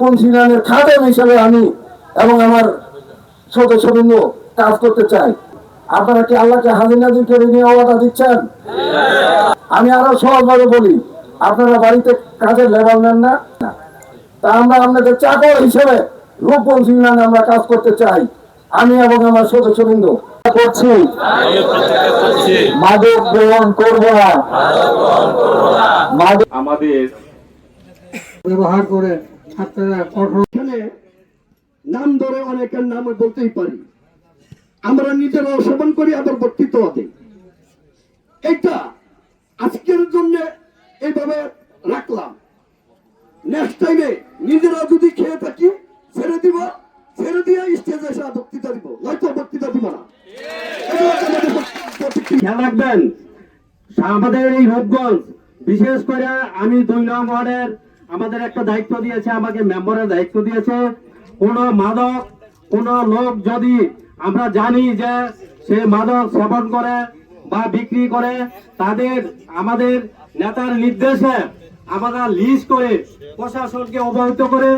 রূপন সিনহানের খাদেম হিসেবে আমি এবং আমার সদস্যবৃন্দ কাজ করতে চাই। আপনারা কি আল্লাহকে হাজির নাজির করে নিয়ে ওয়াদা দিচ্ছেন? আমি আরো সহজভাবে বলি, আপনারা বাড়িতে কাজের লেবার নেন না, তা আমরা আপনাদের চাকর হিসেবে রূপন সিনহানে আমরা কাজ করতে চাই। আমি এবং আমার সদস্যবৃন্দ করছি, মাদক গ্রহণ করব না, আমাদের ব্যবহার করে আপনারা এখানে নাম ধরে অনেকের নাম বলতেই পারি, আমরা নিজেরাও সেবন করি, আবার বক্তৃতাও দিই। এটা আজকের জন্য এইভাবে রাখলাম, নেক্সট টাইমে নিজেরা যদি খেয়ে থাকি ছেড়ে দিব, ছেড়ে দিয়ে স্টেজে এসে বক্তৃতা দিব, নয়তো বক্তৃতা দিব না। খেয়াল রাখবেন, আমাদের এই রূপগঞ্জ বিশেষ করে আমি 2 নং ওয়ার্ডের আমাদের একটা দায়িত্ব দিয়েছে, আমাকে মেম্বারের দায়িত্ব দিয়েছে। কোন মাদক কোন লোক যদি আমরা জানি যে সে মাদক সেবন করে বা বিক্রি করে, তাদের আমাদের নেতার নির্দেশে আমরা লিস্ট করে প্রশাসনকে অবহিত করে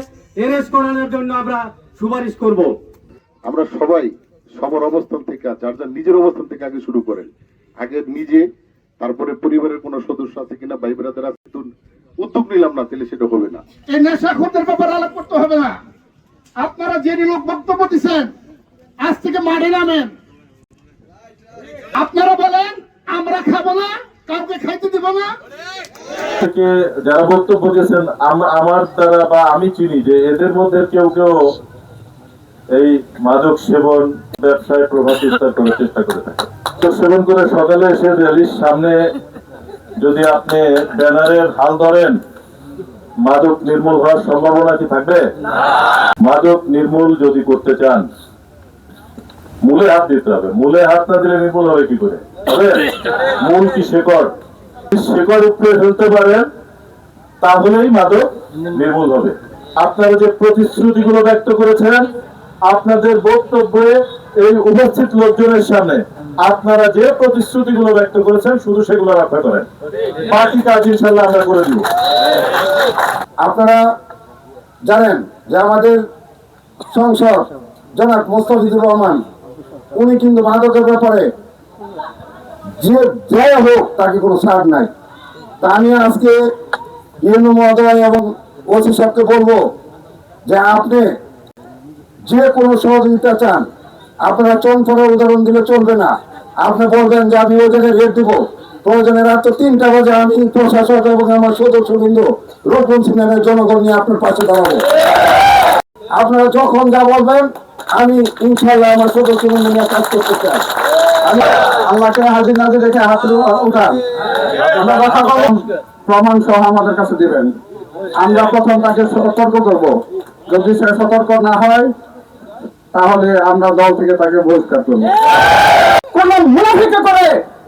এরেস্ট করানোর জন্য আমরা সুপারিশ করব। আমরা সবাই সবার অবস্থান থেকে, যার যার নিজের অবস্থান থেকে আগে শুরু করেন। আগে নিজে, তারপরে পরিবারের কোন সদস্য আছে কিনা, ভাই ব্রাদার আছে, উদ্যোগ নিলাম না, তাহলে সেটা হবে না। এই নেশাখোরদের ব্যাপারে আলাপ করতে হবে না। আপনারা যে লোক বক্তব্য দিচ্ছেন, আজ থেকে মাঠে নামেন, আপনারা বলেন আমরা খাবো না, কাউকে খাইতে দিব না। থেকে যারা বক্তব্য দিয়েছেন, আমার দ্বারা বা আমি চিনি যে এদের মধ্যে কেউ কেউ এই মাদক সেবন ব্যবসায় প্রভাব বিস্তার করার চেষ্টা করে থাকে। সেবন করে সকালে এসে র্যালির সামনে যদি আপনি ব্যানারের হাল ধরেন, মাদক নির্মূল হওয়ার সম্ভাবনা কি থাকবে? মাদক নির্মূল যদি করতে চান, মূলে হাত দিতে হবে। মূলে হাত না দিলে নির্মূল হবে কি করে? মূল কি শেকড়? শেকড় উপরে ফেলতে পারেন, তাহলেই মাদক নির্মূল হবে। আপনারা যে প্রতিশ্রুতিগুলো ব্যক্ত করেছেন, আপনাদের বক্তব্যে এই উপস্থিত লোকজনের সামনে আপনারা যে প্রতিশ্রুতিগুলো ব্যক্ত করেছেন, শুধু সেগুলো রক্ষা করেন। বাকি কাজ ইনশাল্লাহ আমরা করে দিব। আপনারা জানেন যে আমাদের সংসদ জনাব মোস্তাফিজুর রহমান, উনি কিন্তু মাদকের ব্যাপারে যে জয় হোক তাকে কোনো ছাড় নাই। তা আমি আজকে ইউনো মহোদয় এবং ওসি সাহেবকে বলবো যে আপনি যে কোনো সহযোগিতা চান, আপনারা চনফড়ার উদাহরণ দিলে চলবে না। আপনি বলবেন যে আমি ওই জায়গায় রেট দিব, প্রয়োজনে রাত 3টা বাজে আমি প্রশাসক এবং আমার সদস্যবৃন্দ রূপন সিনহানের জনগণ নিয়ে আপনার পাশে দাঁড়াবো। আপনারা যখন যা বলবেন, আমি ইনশাল্লাহ আমার সদস্যবৃন্দ নিয়ে কাজ করতে চাই। আমি আল্লাহকে হাজির নাজির রেখে হাত উঠান, আমরা কথা বলুন, প্রমাণ সহ আমাদের কাছে দিবেন। আমরা প্রথম তাকে সতর্ক করবো, যদি সে সতর্ক না হয় তাহলে আমরা দল থেকে তাকে বহিষ্কার করবো। কোন মুনাফিকে করে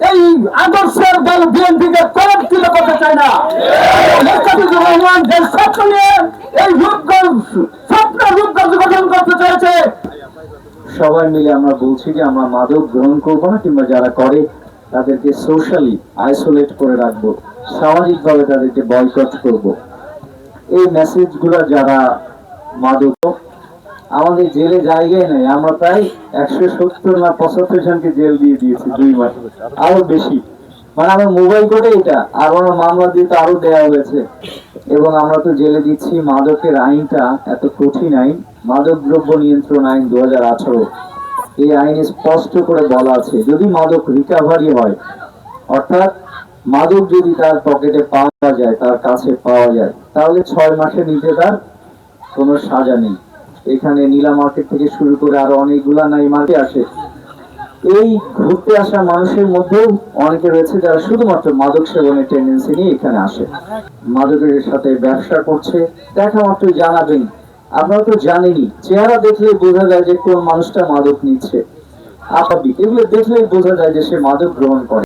এই আদর্শের দল বিএনপিকে কলঙ্কিত করতে চায় না। মোস্তাফিজুর রহমান যে স্বপ্ন নিয়ে এই রূপগঞ্জ গঠন করতে চাইছে, সবাই মিলে আমরা বলছি যে আমরা মাদক গ্রহণ করবো না, কিংবা যারা করে তাদেরকে সোশ্যালি আইসোলেট করে রাখবো, সামাজিকভাবে তাদেরকে বয়কট করব। এই মেসেজগুলো যারা মাদক, আমাদের জেলে জায়গায় নেই, আমরা প্রায় 170 না 75 জনকে জেল দিয়ে দিয়েছি 2 মাস, আরো বেশি। মানে আমার মোবাইল কোর্টে এটা, আর আমার মামলা দিয়ে তো আরো দেওয়া হয়েছে। এবং আমরা তো জেলে দিচ্ছি। মাদকের আইনটা এত কঠিন আইন, মাদক দ্রব্য নিয়ন্ত্রণ আইন 2018, এই আইনে স্পষ্ট করে বলা আছে, যদি মাদক রিকাভারি হয়, অর্থাৎ মাদক যদি তার পকেটে পাওয়া যায়, তার কাছে পাওয়া যায়, তাহলে 6 মাসের নিচে তার কোনো সাজা নেই। এখানে নীলা মার্কেট থেকে শুরু করে আরো অনেকগুলা নাই মার্কেট আসে। এই ঘুরতে আসা মানুষের মধ্যেও অনেকে রয়েছে যারা শুধুমাত্র মাদক সেবনের টেন্ডেন্সি নিয়ে এখানে আসে, মাদকের সাথে ব্যবসা করছে। দেখা মাত্রই জানাবেন, আপনারা তো জানেনই, চেহারা দেখলে বোঝা যায় যে কোন মানুষটা মাদক নিচ্ছে। এগুলো দেখলেই বোঝা যায় যে সে মাদক গ্রহণ করে।